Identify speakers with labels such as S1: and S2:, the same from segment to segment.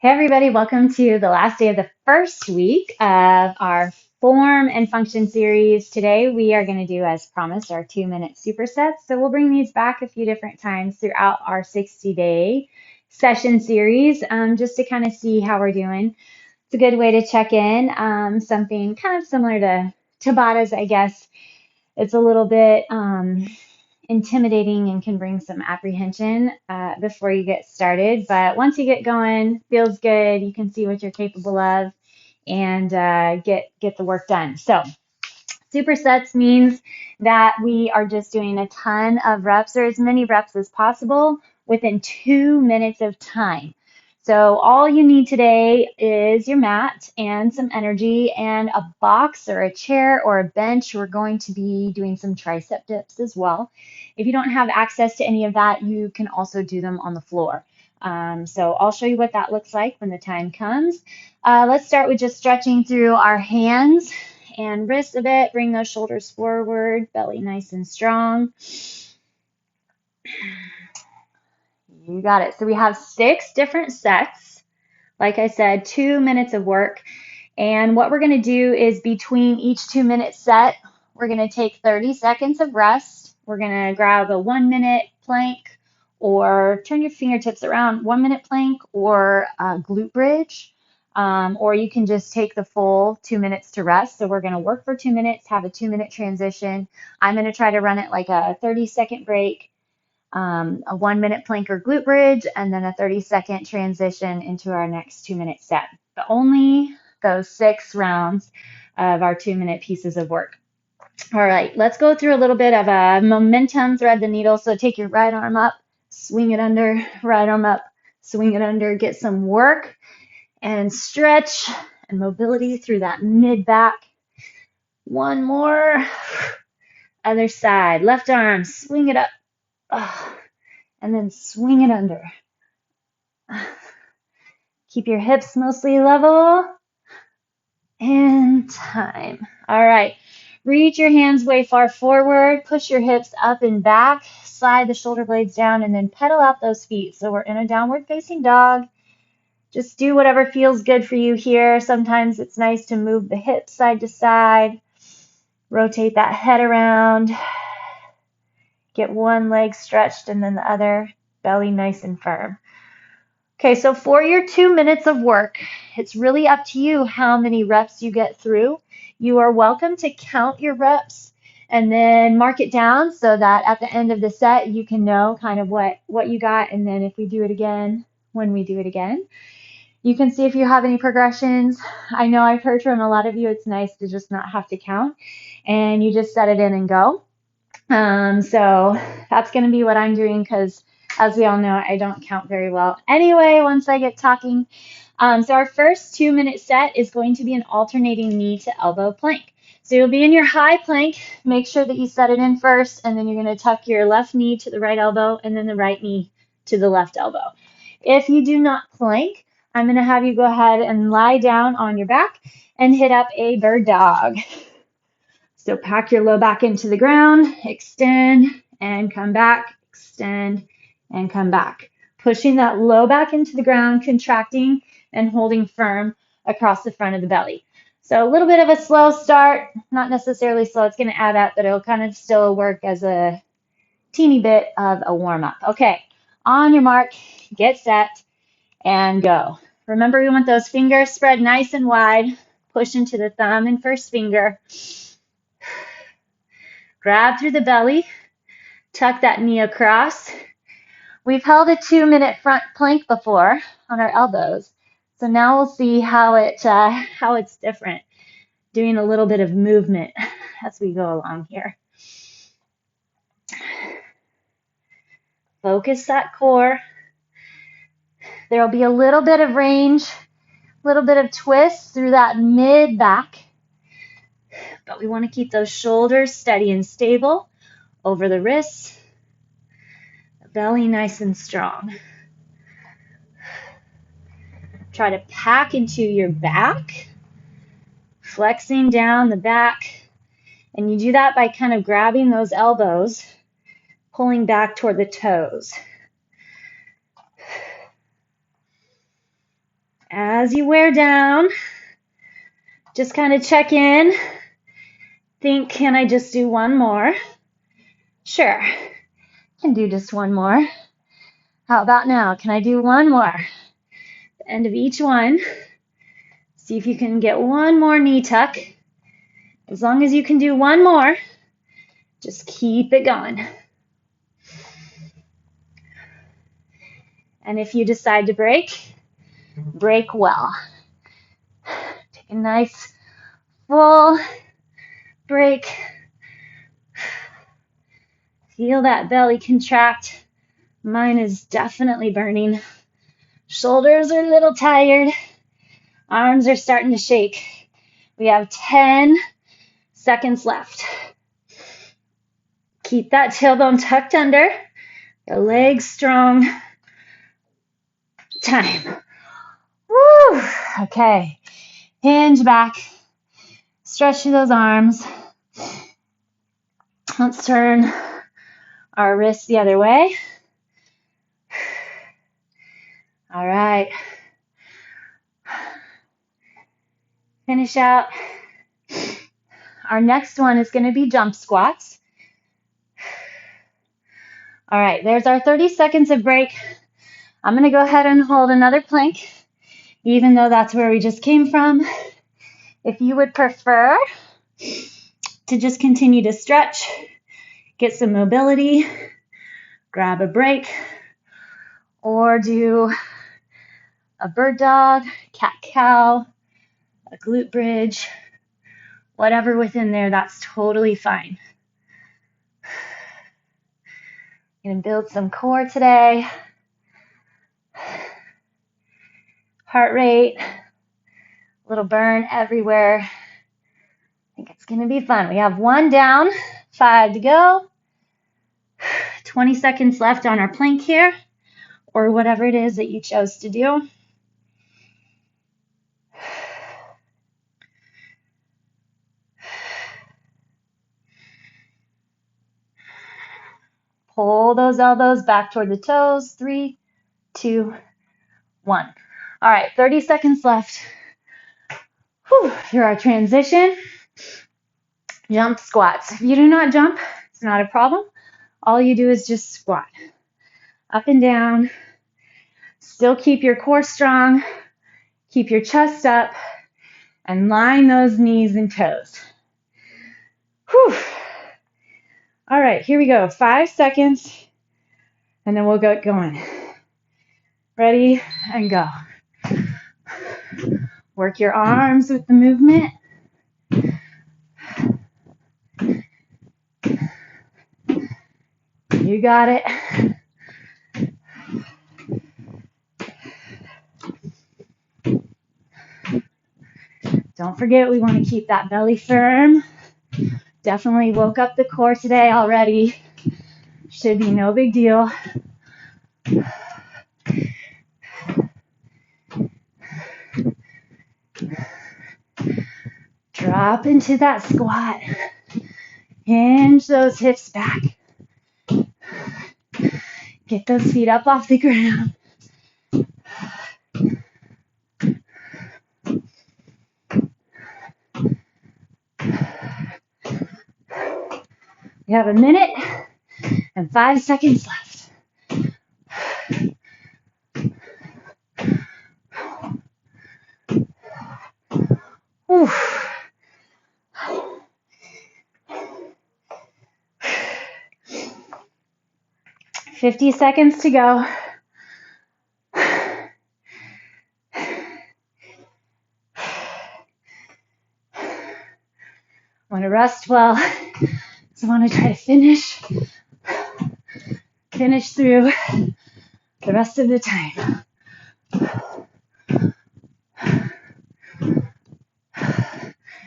S1: Hey everybody, welcome to the last day of the first week of our form and function series. Today we are going to do, as promised, our 2-minute supersets. So we'll bring these back a few different times throughout our 60-day session series, just to kind of see how we're doing. It's a good way to check in, something kind of similar to Tabatas, I guess. It's a little bit intimidating and can bring some apprehension before you get started. But once you get going, feels good. You can see what you're capable of and get the work done. So supersets means that we are just doing a ton of reps or as many reps as possible within 2 minutes of time. So all you need today is your mat and some energy and a box or a chair or a bench. We're going to be doing some tricep dips as well. If you don't have access to any of that, you can also do them on the floor. So I'll show you what that looks like when the time comes. Let's start with just stretching through our hands and wrists a bit. Bring those shoulders forward, belly nice and strong. You got it. So we have 6 different sets. Like I said, 2 minutes of work. And what we're going to do is between each 2-minute set, we're going to take 30 seconds of rest. We're going to grab a 1-minute plank or turn your fingertips around, 1-minute plank or a glute bridge. Or you can just take the full 2 minutes to rest. So we're going to work for 2 minutes, have a 2-minute transition. I'm going to try to run it like a 30-second break, a 1-minute plank or glute bridge, and then a 30-second transition into our next 2-minute set. But only those 6 rounds of our 2-minute pieces of work. All right, let's go through a little bit of a momentum, thread the needle. So take your right arm up, swing it under, right arm up, swing it under, get some work and stretch and mobility through that mid back. One more. Other side, left arm, swing it up. And then swing it under. Keep your hips mostly level. And time. All right. Reach your hands way far forward. Push your hips up and back. Slide the shoulder blades down and then pedal out those feet. So we're in a downward facing dog. Just do whatever feels good for you here. Sometimes it's nice to move the hips side to side. Rotate that head around. Get one leg stretched and then the other. Belly nice and firm. Okay, so for your 2 minutes of work, it's really up to you how many reps you get through. You are welcome to count your reps and then mark it down so that at the end of the set, you can know kind of what you got. And then if we do it again, when we do it again, you can see if you have any progressions. I know I've heard from a lot of you, it's nice to just not have to count and you just set it in and go. So that's going to be what I'm doing because as we all know, I don't count very well anyway once I get talking. So our first 2-minute set is going to be an alternating knee to elbow plank. So you'll be in your high plank. Make sure that you set it in first, and then you're going to tuck your left knee to the right elbow and then the right knee to the left elbow. If you do not plank, I'm going to have you go ahead and lie down on your back and hit up a bird dog. So pack your low back into the ground, extend and come back, extend and come back. Pushing that low back into the ground, contracting and holding firm across the front of the belly. So a little bit of a slow start, not necessarily slow, it's going to add up, but it'll kind of still work as a teeny bit of a warm-up. Okay, on your mark, get set, and go. Remember, we want those fingers spread nice and wide. Push into the thumb and first finger. Grab through the belly, tuck that knee across. We've held a 2-minute front plank before on our elbows. So now we'll see how it's different, doing a little bit of movement as we go along here. Focus that core. There'll be a little bit of range, a little bit of twist through that mid back. But we want to keep those shoulders steady and stable over the wrists, the belly nice and strong. Try to pack into your back, flexing down the back. And you do that by kind of grabbing those elbows, pulling back toward the toes. As you wear down, just kind of check in. Think, can I just do one more? Sure, can do just one more. How about now? Can I do one more? The end of each one. See if you can get one more knee tuck. As long as you can do one more, just keep it going. And if you decide to break, break well. Take a nice full break. Feel that belly contract. Mine is definitely burning. Shoulders are a little tired. Arms are starting to shake. We have 10 seconds left. Keep that tailbone tucked under. Your legs strong. Time. Woo! Okay. Hinge back. Stretch through those arms. Let's turn our wrists the other way. All right. Finish out. Our next one is going to be jump squats. All right, there's our 30 seconds of break. I'm going to go ahead and hold another plank, even though that's where we just came from. If you would prefer to just continue to stretch, get some mobility, grab a break, or do a bird dog, cat-cow, a glute bridge, whatever within there, that's totally fine. Gonna build some core today. Heart rate, a little burn everywhere. I think it's gonna be fun. We have one down, 5 to go. 20 seconds left on our plank here, or whatever it is that you chose to do. Pull those elbows back toward the toes. 3, 2, 1. All right, 30 seconds left. Whew, here our transition. Jump squats. If you do not jump, it's not a problem. All you do is just squat. Up and down. Still keep your core strong. Keep your chest up. And line those knees and toes. Whew. All right, here we go. 5 seconds. And then we'll get going. Ready and go. Work your arms with the movement. You got it. Don't forget, we want to keep that belly firm. Definitely woke up the core today already. Should be no big deal. Drop into that squat. Hinge those hips back. Get those feet up off the ground. We have a minute and 5 seconds left. Whew. 50 seconds to go. Want to rest well. So I want to try to finish through the rest of the time.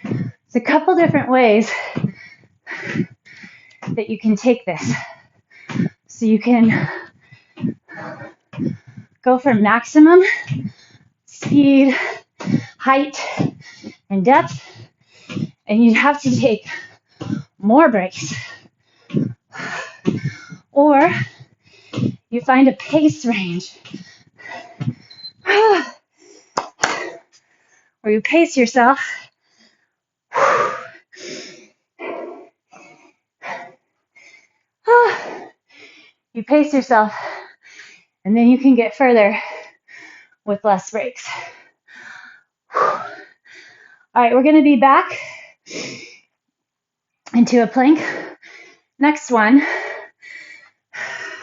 S1: There's a couple different ways that you can take this. So you can go for maximum speed, height, and depth, and you'd have to take more breaks. Or you find a pace range. or you pace yourself. You pace yourself, and then you can get further with less breaks. All right, we're going to be back into a plank. Next one.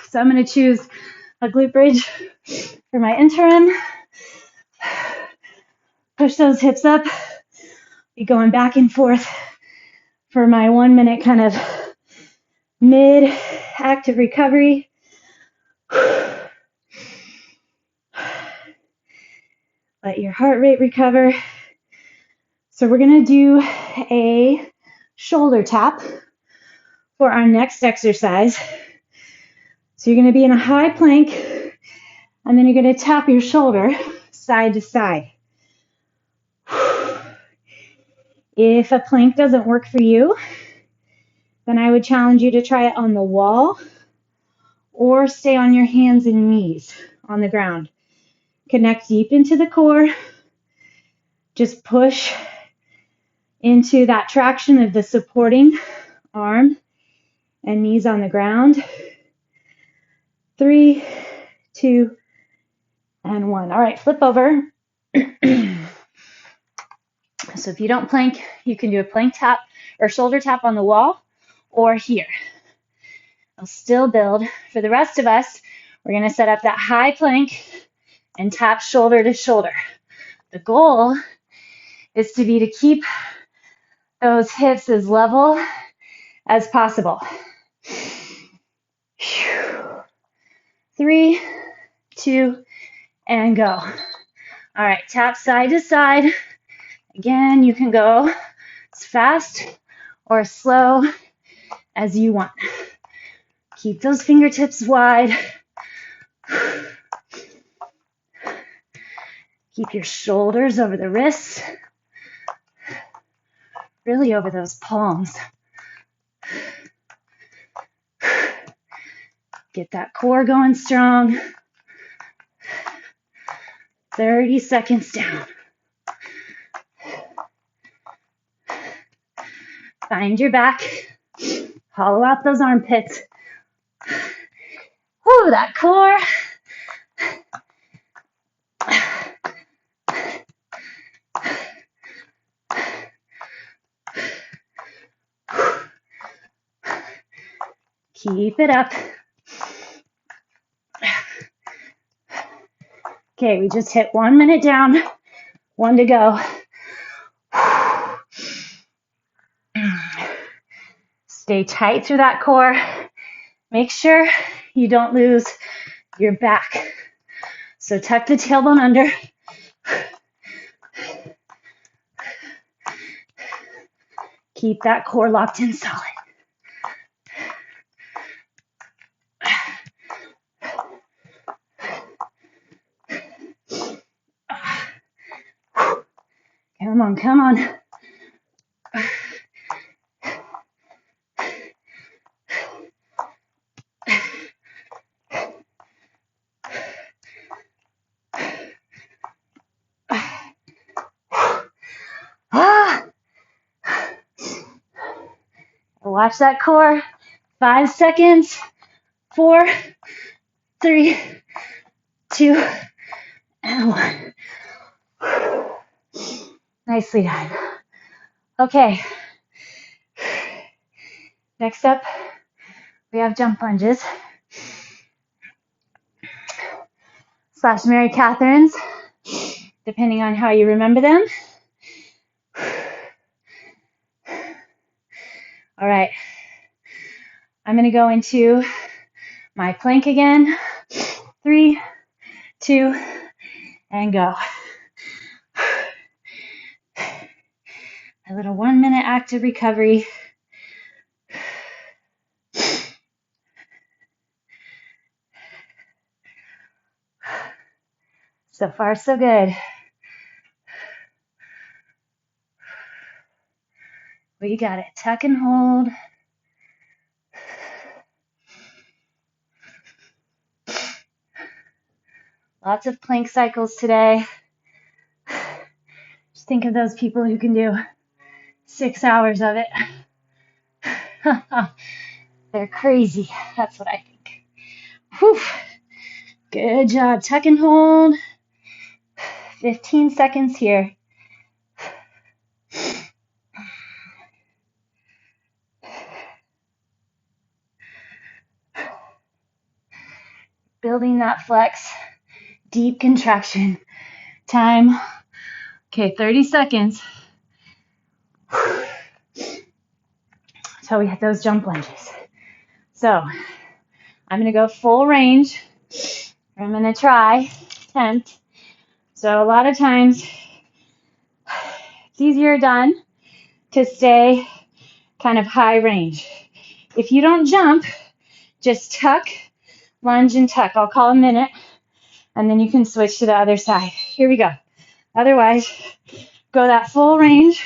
S1: So I'm going to choose a glute bridge for my interim. Push those hips up. Be going back and forth for my 1 minute kind of mid-active recovery. Let your heart rate recover. So we're going to do a shoulder tap for our next exercise. So you're going to be in a high plank, and then you're going to tap your shoulder side to side. If a plank doesn't work for you, then I would challenge you to try it on the wall or stay on your hands and knees on the ground. Connect deep into the core. Just push into that traction of the supporting arm and knees on the ground. 3, 2, and 1. All right, flip over. So if you don't plank, you can do a plank tap or shoulder tap on the wall or here. I'll still build. For the rest of us, we're going to set up that high plank and tap shoulder to shoulder. The goal is to keep those hips as level as possible. 3, 2, and go. All right, tap side to side. Again, you can go as fast or as slow as you want. Keep those fingertips wide. Keep your shoulders over the wrists, really over those palms. Get that core going strong. 30 seconds down. Find your back. Hollow out those armpits. Woo, that core. Keep it up. Okay, we just hit 1 minute down, 1 to go. Stay tight through that core. Make sure you don't lose your back. So tuck the tailbone under. Keep that core locked in solid. Come on, come on. Watch that core. 5 seconds. 4, 3, 2, and 1. Nicely done. Okay. Next up, we have jump lunges. / Mary Catherine's, depending on how you remember them. All right. I'm going to go into my plank again. 3, 2, and go. A little 1 minute active recovery. So far, so good. We got it. Tuck and hold. Lots of plank cycles today. Just think of those people who can do 6 hours of it. They're crazy. That's what I think. Whew. Good job. Tuck and hold. 15 seconds here. Building that flex. Deep contraction. Time. Okay, 30 seconds. So we hit those jump lunges. So I'm going to go full range. I'm going to try tempt. So a lot of times it's easier done to stay kind of high range. If you don't jump, just tuck, lunge, and tuck. I'll call a minute, and then you can switch to the other side. Here we go. Otherwise, go that full range.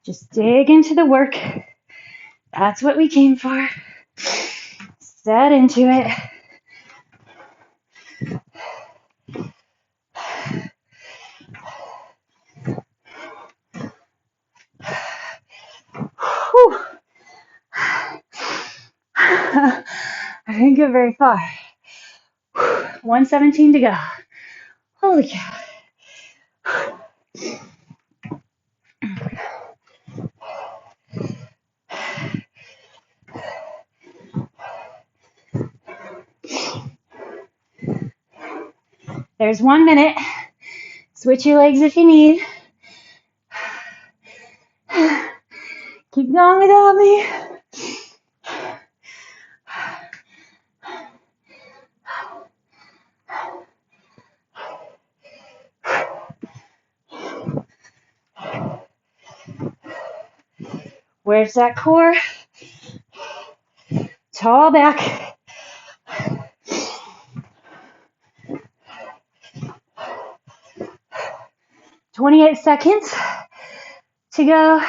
S1: Just dig into the work. That's what we came for. Set into it. Whew. I didn't get very far. 117 to go. Holy cow. There's 1 minute. Switch your legs if you need. Keep going without me. Where's that core? Tall back. "28 seconds to go."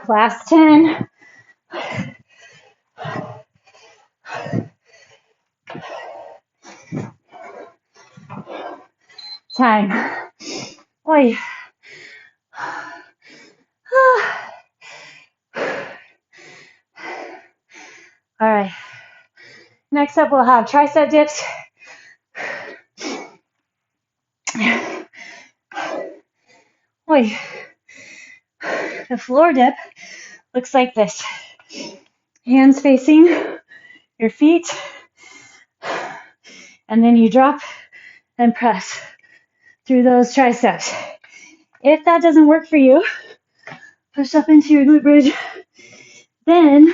S1: Last 10. Time. Oi. All right. Next up, we'll have tricep dips. Oi. The floor dip looks like this. Hands facing your feet. And then you drop and press through those triceps. If that doesn't work for you, push up into your glute bridge. Then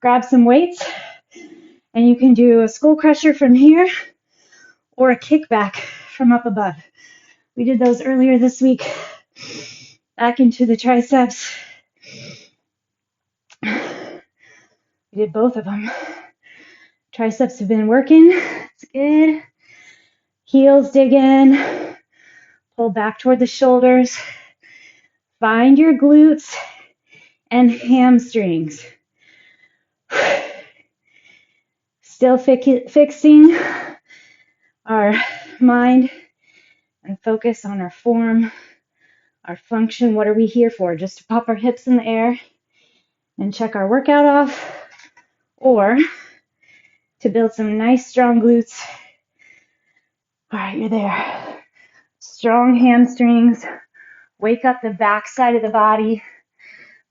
S1: grab some weights, and you can do a skull crusher from here or a kickback from up above. We did those earlier this week. Back into the triceps. We did both of them. Triceps have been working. It's good. Heels dig in. Pull back toward the shoulders. Find your glutes and hamstrings. Still fixing our mind and focus on our form, our function. What are we here for? Just to pop our hips in the air and check our workout off, or to build some nice strong glutes? All right, you're there. Strong hamstrings. Wake up the back side of the body.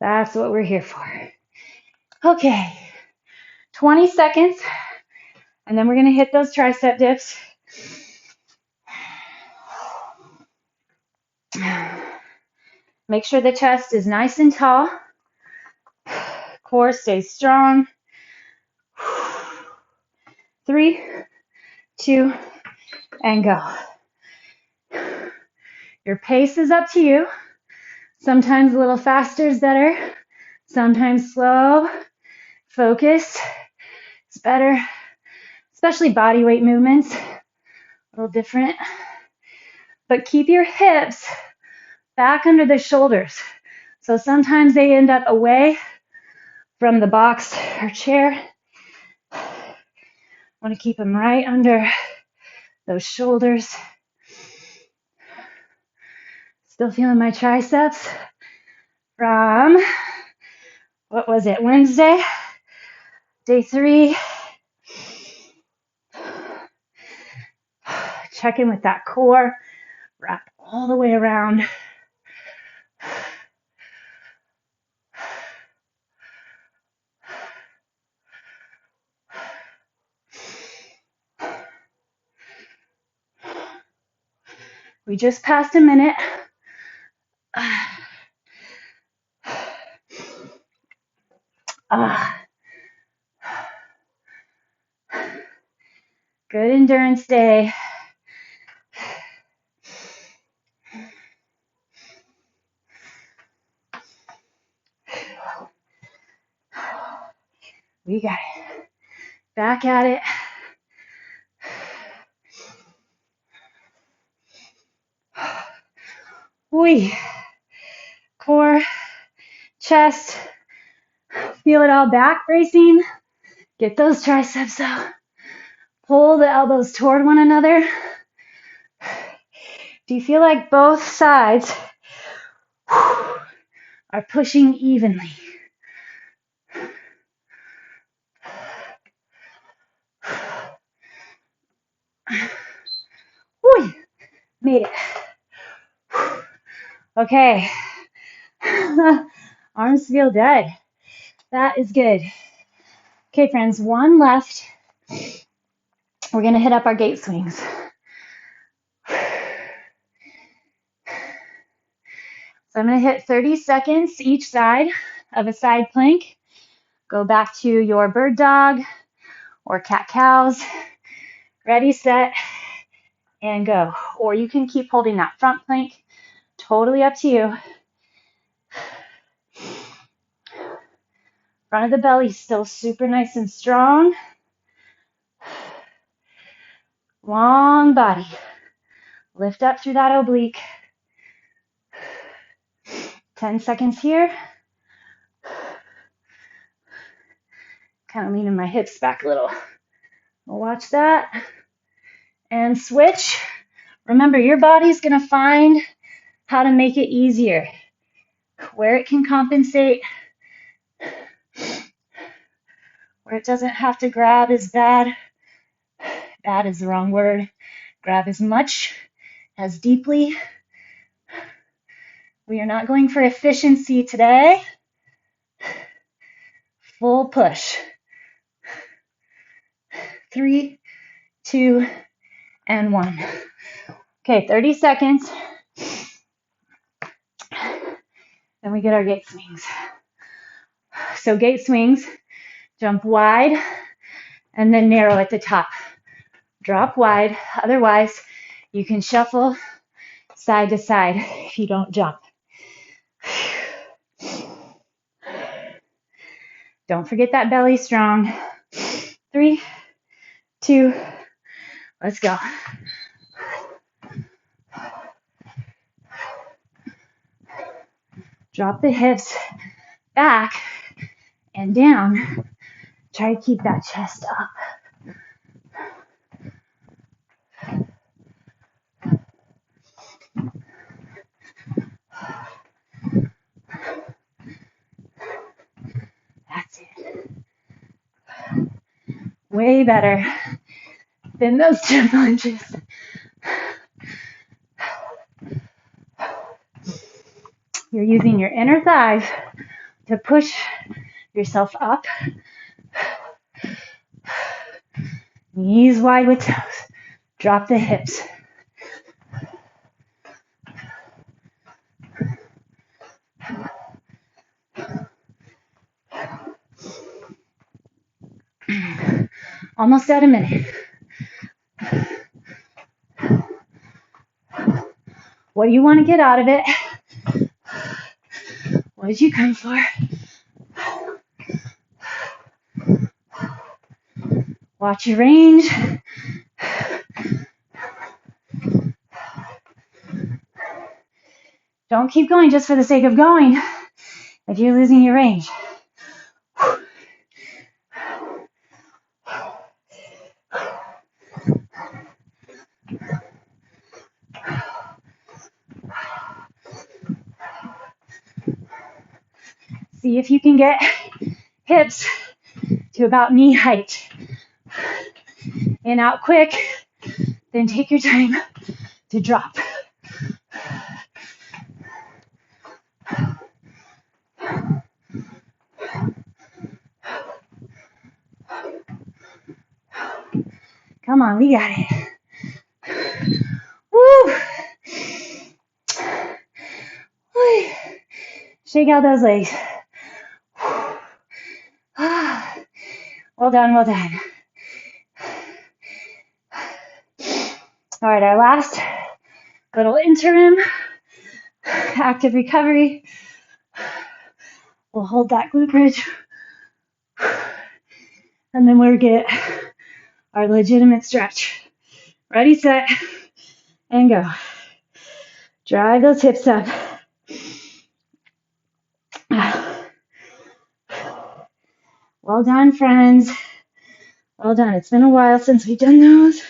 S1: That's what we're here for. Okay, 20 seconds, and then we're going to hit those tricep dips. Make sure the chest is nice and tall. Core stays strong. 3, 2, and go. Your pace is up to you. Sometimes a little faster is better. Sometimes slow. Focus is better. Especially body weight movements. A little different. But keep your hips back under the shoulders. So sometimes they end up away from the box or chair. Want to keep them right under those shoulders. Still feeling my triceps from, what was it, Wednesday? Day 3. Check in with that core. Wrap all the way around. We just passed a minute. Good endurance day. We got it. Back at it. Whee. Core, chest. Feel it all back bracing. Get those triceps out. Pull the elbows toward one another. Do you feel like both sides are pushing evenly? Whee. Made it. Okay. Arms feel dead. That is good. Okay, friends, one left. We're going to hit up our gate swings. So I'm going to hit 30 seconds each side of a side plank. Go back to your bird dog or cat cows. Ready, set, and go. Or you can keep holding that front plank. Totally up to you. Front of the belly still super nice and strong. Long body. Lift up through that oblique. 10 seconds here. Kind of leaning my hips back a little. We'll watch that. And switch. Remember, your body's going to find how to make it easier. Where it can compensate. Where it doesn't have to grab as bad. Bad is the wrong word. Grab as much, as deeply. We are not going for efficiency today. Full push. 3, 2, and 1. Okay, 30 seconds. Then we get our gate swings. So gate swings, jump wide and then narrow at the top. Drop wide. Otherwise, you can shuffle side to side if you don't jump. Don't forget that belly strong. 3, 2, let's go. Drop the hips back and down. Try to keep that chest up. That's it. Way better than those 2 lunges. You're using your inner thighs to push yourself up. Knees wide with toes. Drop the hips. Almost at a minute. what do you want to get out of it? What did you come for? Watch your range. Don't keep going just for the sake of going if you're losing your range. See if you can get hips to about knee height. In out quick, then take your time to drop. Come on, we got it. Woo! Shake out those legs. Well done, well done. All right, our last little interim active recovery. We'll hold that glute bridge. And then we'll get our legitimate stretch. Ready, set, and go. Drive those hips up. Well done, friends. Well done. It's been a while since we've done those.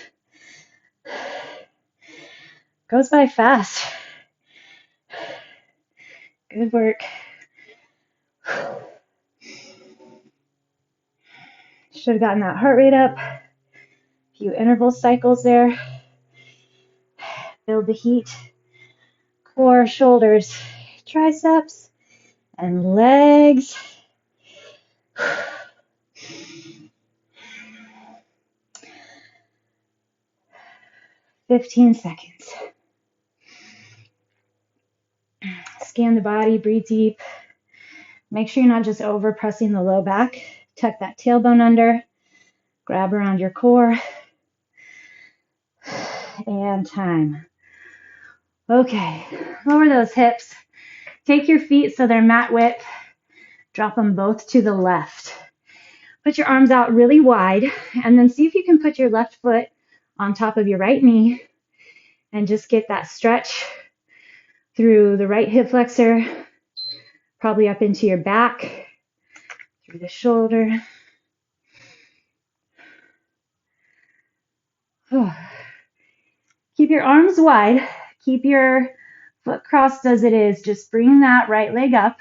S1: Goes by fast. Good work. Should have gotten that heart rate up. A few interval cycles there. Build the heat. Core, shoulders, triceps, and legs. 15 seconds. Scan the body, breathe deep. Make sure you're not just over pressing the low back. Tuck that tailbone under. Grab around your core. And time. Okay, lower those hips. Take your feet so they're mat width. Drop them both to the left. Put your arms out really wide, and then see if you can put your left foot on top of your right knee and just get that stretch through the right hip flexor, probably up into your back, through the shoulder. Keep your arms wide. Keep your foot crossed as it is. Just bring that right leg up.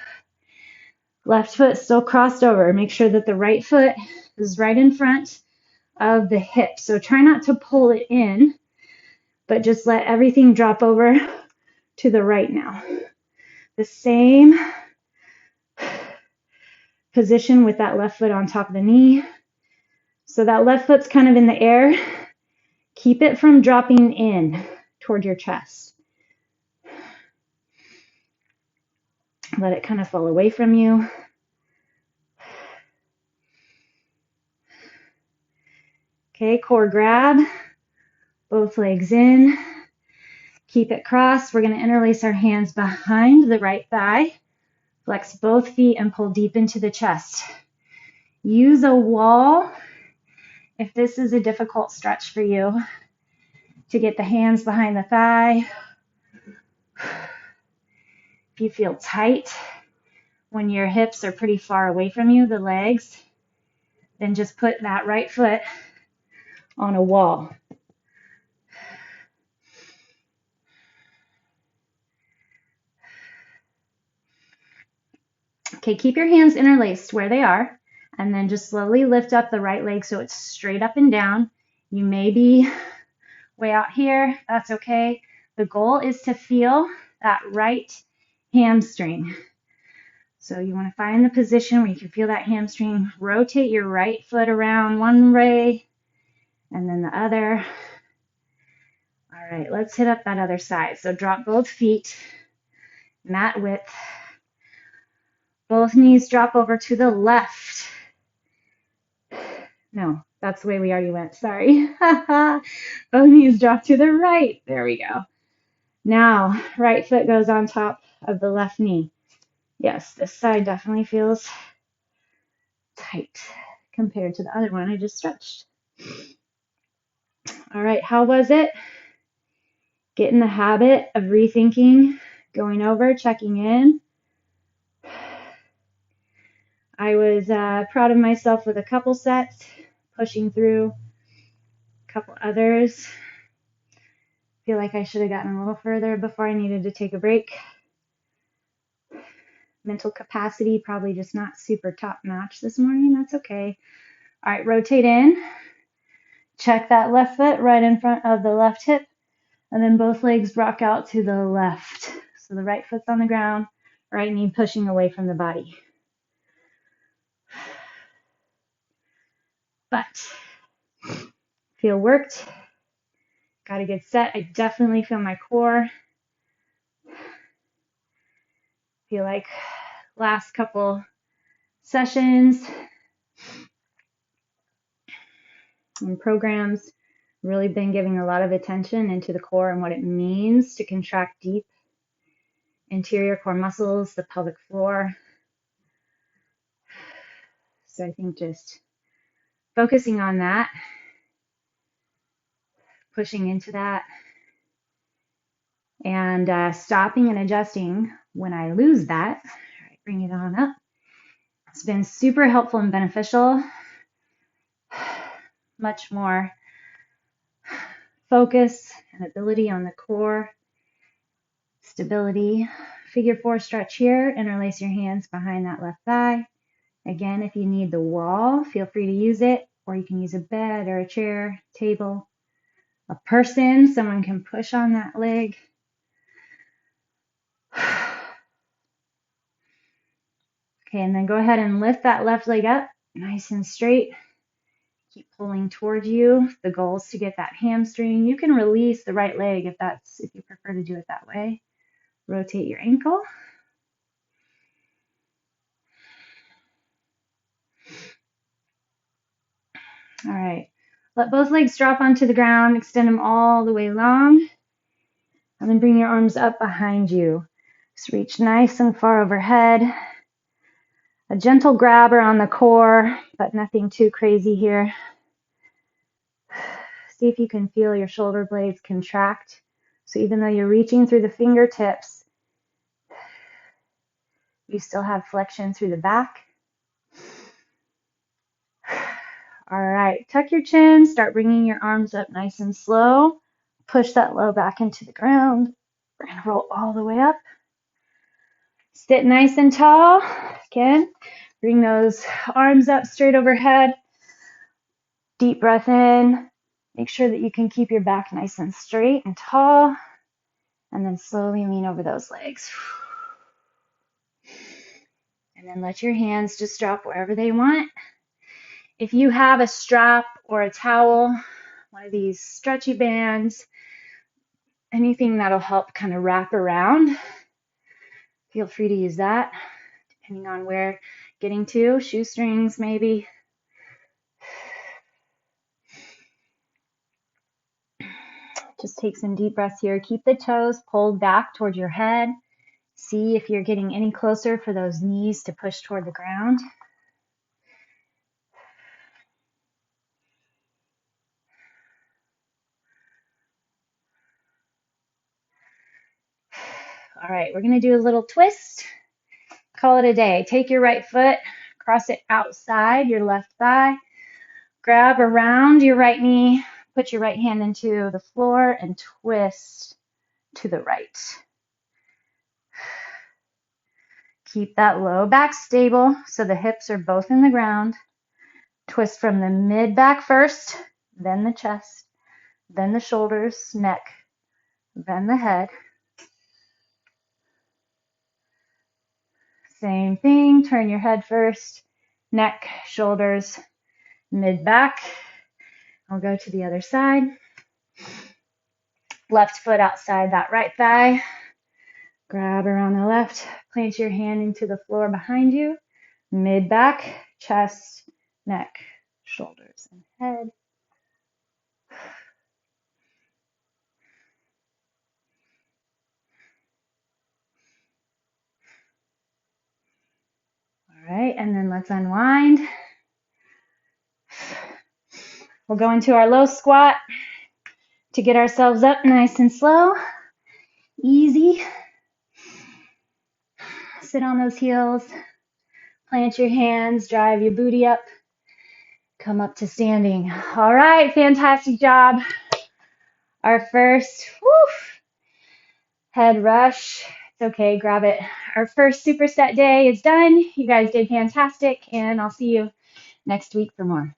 S1: Left foot still crossed over. Make sure that the right foot is right in front of the hip. So try not to pull it in, but just let everything drop over to the right now. The same position with that left foot on top of the knee. So that left foot's kind of in the air. Keep it from dropping in toward your chest. Let it kind of fall away from you. Okay, core grab. Both legs in. Keep it crossed. We're going to interlace our hands behind the right thigh. Flex both feet and pull deep into the chest. Use a wall if this is a difficult stretch for you to get the hands behind the thigh. If you feel tight when your hips are pretty far away from you, the legs, then just put that right foot on a wall. Okay, keep your hands interlaced where they are, and then just slowly lift up the right leg so it's straight up and down. You may be way out here, that's okay. The goal is to feel that right hamstring. So you want to find the position where you can feel that hamstring. Rotate your right foot around one way and then the other. All right, let's hit up that other side. So drop both feet, mat width. Both knees drop over to the left. No, that's the way we already went. Sorry. Both knees drop to the right. There we go. Now, right foot goes on top of the left knee. Yes, this side definitely feels tight compared to the other one I just stretched. All right, how was it? Get in the habit of rethinking, going over, checking in. I was proud of myself with a couple sets, pushing through a couple others. Feel like I should have gotten a little further before I needed to take a break. Mental capacity probably just not super top notch this morning. That's okay. All right, rotate in. Check that left foot right in front of the left hip, and then both legs rock out to the left. So the right foot's on the ground, right knee pushing away from the body. But feel worked. Got a good set. I definitely feel my core. Feel like last couple sessions and programs really been giving a lot of attention into the core and what it means to contract deep interior core muscles, the pelvic floor. So I think just focusing on that, pushing into that, and stopping and adjusting when I lose that. All right, bring it on up. It's been super helpful and beneficial. Much more focus and ability on the core, stability. Figure 4 stretch here. Interlace your hands behind that left thigh. Again, if you need the wall, feel free to use it, or you can use a bed or a chair, table, a person. Someone can push on that leg. Okay, and then go ahead and lift that left leg up nice and straight. Keep pulling towards you. The goal is to get that hamstring. You can release the right leg if you prefer to do it that way. Rotate your ankle. All right. Let both legs drop onto the ground. Extend them all the way long. And then bring your arms up behind you. Just reach nice and far overhead. A gentle grab around the core, but nothing too crazy here. See if you can feel your shoulder blades contract. So even though you're reaching through the fingertips, you still have flexion through the back. All right, tuck your chin, start bringing your arms up nice and slow. Push that low back into the ground. We're gonna roll all the way up. Sit nice and tall. Again, bring those arms up straight overhead. Deep breath in. Make sure that you can keep your back nice and straight and tall. And then slowly lean over those legs. And then let your hands just drop wherever they want. If you have a strap or a towel, one of these stretchy bands, anything that'll help kind of wrap around, feel free to use that, depending on where getting to, shoestrings maybe. Just take some deep breaths here. Keep the toes pulled back toward your head. See if you're getting any closer for those knees to push toward the ground. All right, we're going to do a little twist. Call it a day. Take your right foot, cross it outside your left thigh. Grab around your right knee. Put your right hand into the floor and twist to the right. Keep that low back stable so the hips are both in the ground. Twist from the mid back first, then the chest, then the shoulders, neck, then the head. Same thing, turn your head first, neck, shoulders, mid back. I'll go to the other side. Left foot outside that right thigh. Grab around the left, plant your hand into the floor behind you. Mid back, chest, neck, shoulders, and head. and then let's unwind. We'll go into our low squat to get ourselves up nice and slow. Easy. Sit on those heels. Plant your hands, drive your booty up. Come up to standing. All right, fantastic job. Our first head rush. It's okay, grab it. Our first superset day is done. You guys did fantastic, and I'll see you next week for more.